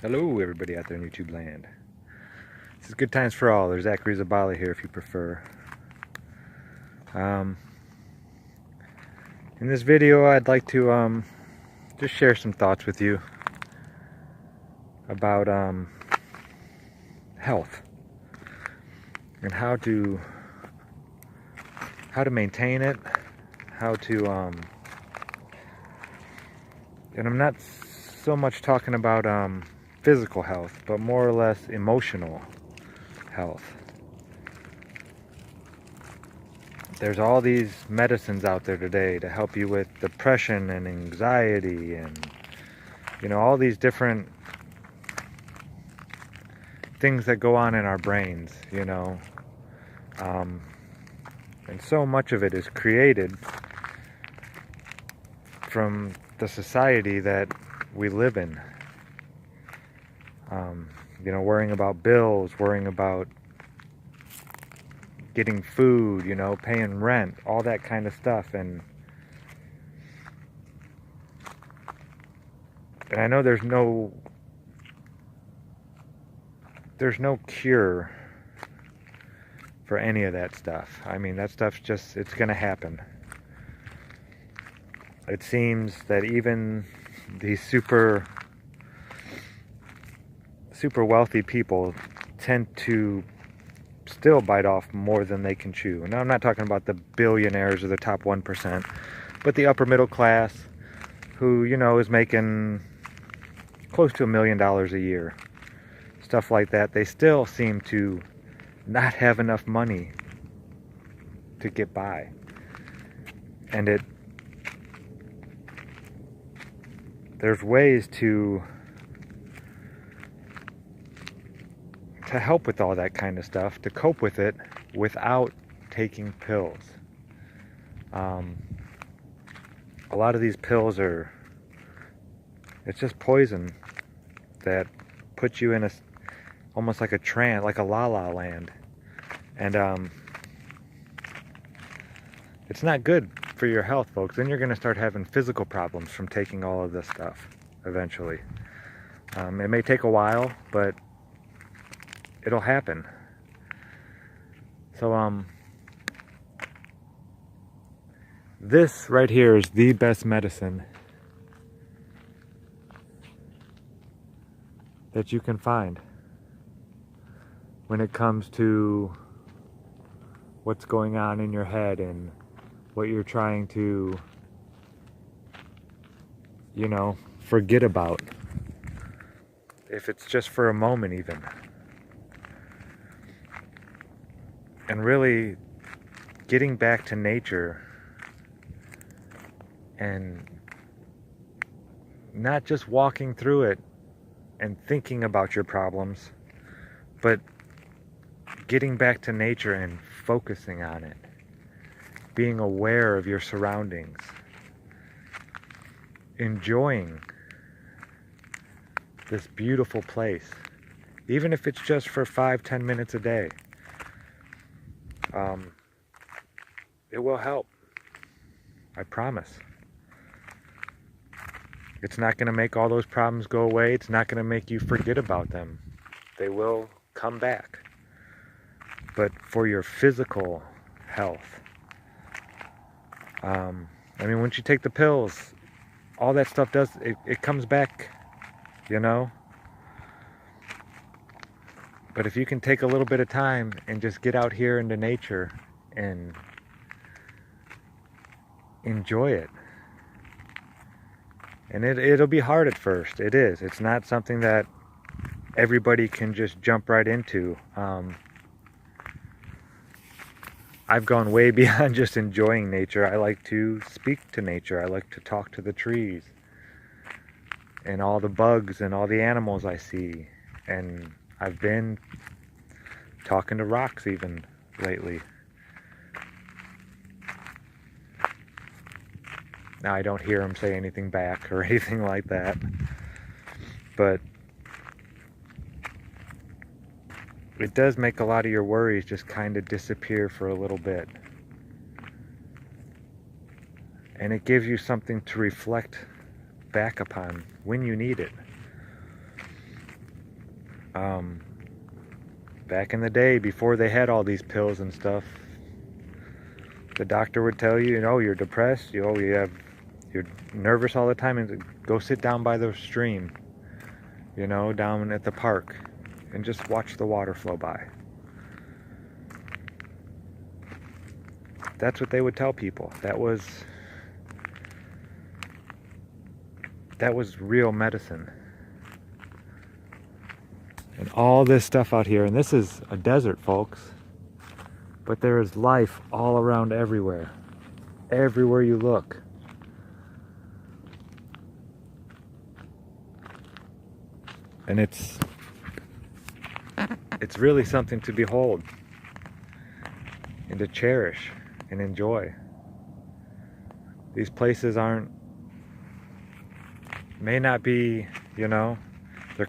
Hello everybody out there in YouTube land. This is Good Times for All. There's Zachary Zabala here if you prefer. In this video I'd like to just share some thoughts with you about health and how to maintain it, how to and I'm not so much talking about physical health, but more or less emotional health. There's all these medicines out there today to help you with depression and anxiety and, you know, all these different things that go on in our brains, you know. And so much of it is created from the society that we live in. You know, worrying about bills, worrying about getting food, you know, paying rent, all that kind of stuff. And I know there's no cure for any of that stuff. I mean, that stuff's just, it's gonna happen. It seems that even these super wealthy people tend to still bite off more than they can chew. Now, I'm not talking about the billionaires or the top 1%, but the upper middle class who, you know, is making close to $1 million a year. Stuff like that. They still seem to not have enough money to get by. And there's ways to help with all that kind of stuff, to cope with it without taking pills. A lot of these pills it's just poison that puts you in almost like a trance, like a la-la land. And it's not good for your health, folks. Then you're going to start having physical problems from taking all of this stuff eventually. It may take a while, but it'll happen. So this right here is the best medicine that you can find when it comes to what's going on in your head and what you're trying to, you know, forget about. If it's just for a moment even. And really getting back to nature and not just walking through it and thinking about your problems, but getting back to nature and focusing on it, being aware of your surroundings, enjoying this beautiful place, even if it's just for 5-10 minutes a day. It will help. I promise. It's not going to make all those problems go away. It's not going to make you forget about them. They will come back. But for your physical health, I mean, once you take the pills, all that stuff it comes back, you know? But if you can take a little bit of time and just get out here into nature and enjoy it. And it'll be hard at first. It is. It's not something that everybody can just jump right into. I've gone way beyond just enjoying nature. I like to speak to nature. I like to talk to the trees and all the bugs and all the animals I see. And I've been talking to rocks even lately. Now, I don't hear them say anything back or anything like that, but it does make a lot of your worries just kind of disappear for a little bit. And it gives you something to reflect back upon when you need it. Back in the day, before they had all these pills and stuff, the doctor would tell you, you're depressed, you're nervous all the time, and go sit down by the stream, down at the park, and just watch the water flow by. That's what they would tell people. That was real medicine. And all this stuff out here, and this is a desert, folks, but there is life all around everywhere you look. And it's really something to behold and to cherish and enjoy. These places may not be, they're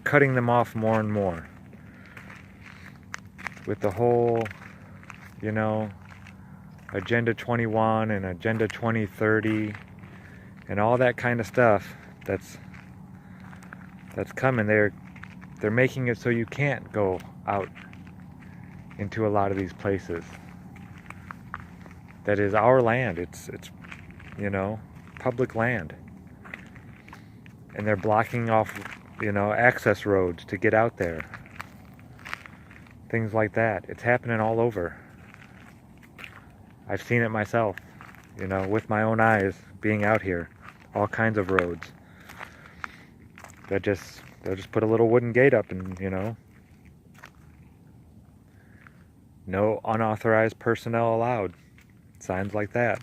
cutting them off more and more with the whole, Agenda 21 and Agenda 2030 and all that kind of stuff that's coming. They're making it so you can't go out into a lot of these places. That is our land. It's public land. And they're blocking off, access roads to get out there. Things like that. It's happening all over. I've seen it myself, with my own eyes, being out here. All kinds of roads. They'll just put a little wooden gate up and, no unauthorized personnel allowed. Signs like that.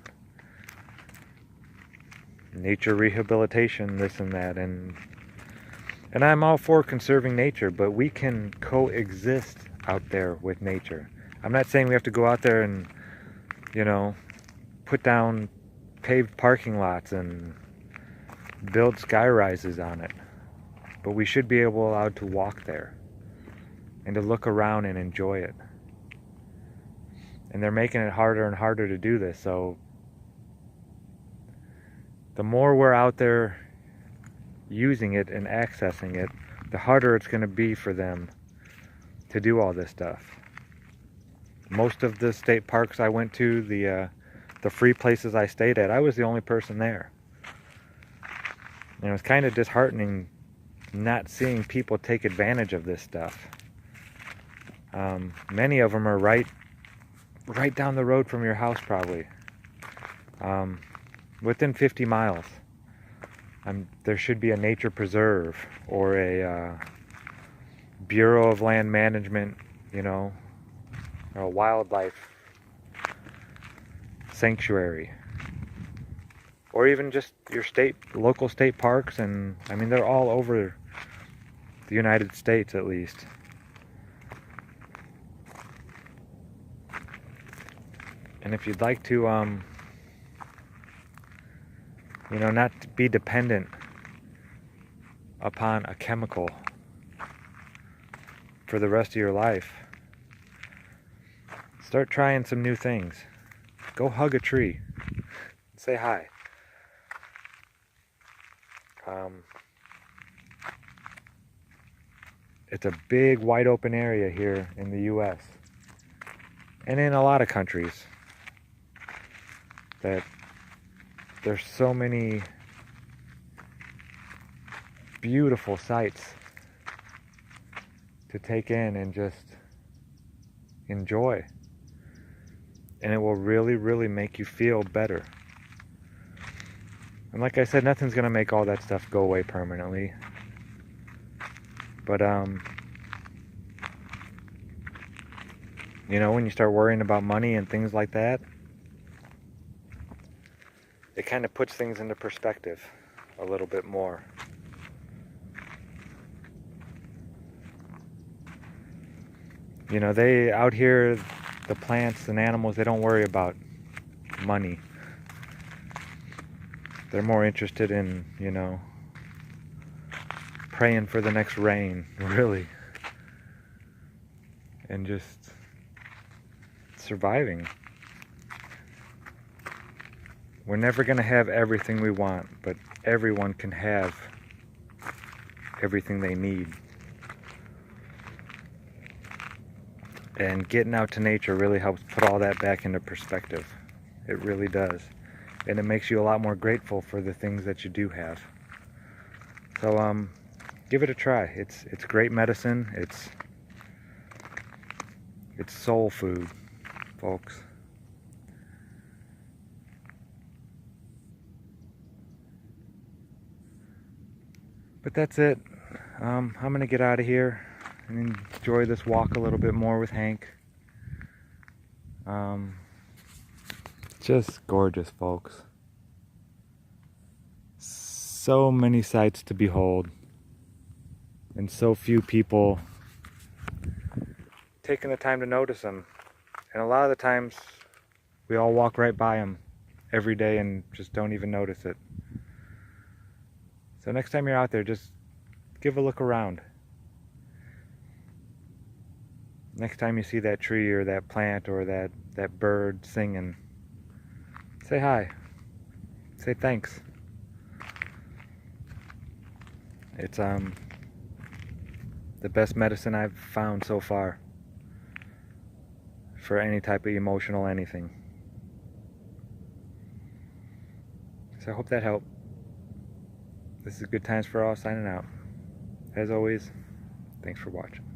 Nature rehabilitation, this and that, and I'm all for conserving nature, but we can coexist out there with nature. I'm not saying we have to go out there and, put down paved parking lots and build sky rises on it, but we should be allowed to walk there and to look around and enjoy it. And they're making it harder and harder to do this, so the more we're out there using it and accessing it, the harder it's going to be for them to do all this stuff. Most of the state parks I went to, the free places I stayed at, I was the only person there. And it was kind of disheartening not seeing people take advantage of this stuff. Many of them are right down the road from your house, probably. Within 50 miles. There should be a nature preserve or a Bureau of Land Management, or a wildlife sanctuary. Or even just your local state parks, and they're all over the United States at least. And if you'd like to, not be dependent upon a chemical for the rest of your life, start trying some new things. Go hug a tree. Say hi. It's a big, wide open area here in the U.S. and in a lot of countries that there's so many beautiful sights to take in and just enjoy. And it will really, really make you feel better. And like I said, nothing's going to make all that stuff go away permanently. But, when you start worrying about money and things like that, it kind of puts things into perspective a little bit more. They out here, the plants and animals, they don't worry about money. They're more interested in, praying for the next rain, really. And just surviving. We're never going to have everything we want, but everyone can have everything they need. And getting out to nature really helps put all that back into perspective. It really does. And it makes you a lot more grateful for the things that you do have. So give it a try. It's great medicine. It's soul food, folks. But that's it. I'm gonna get out of here and enjoy this walk a little bit more with Hank. Just gorgeous, folks. So many sights to behold, and so few people taking the time to notice them. And a lot of the times, we all walk right by them every day and just don't even notice it. So next time you're out there, just give a look around. Next time you see that tree or that plant or that bird singing, say hi. Say thanks. It's the best medicine I've found so far for any type of emotional anything. So I hope that helped. This is Good Times for All signing out. As always, thanks for watching.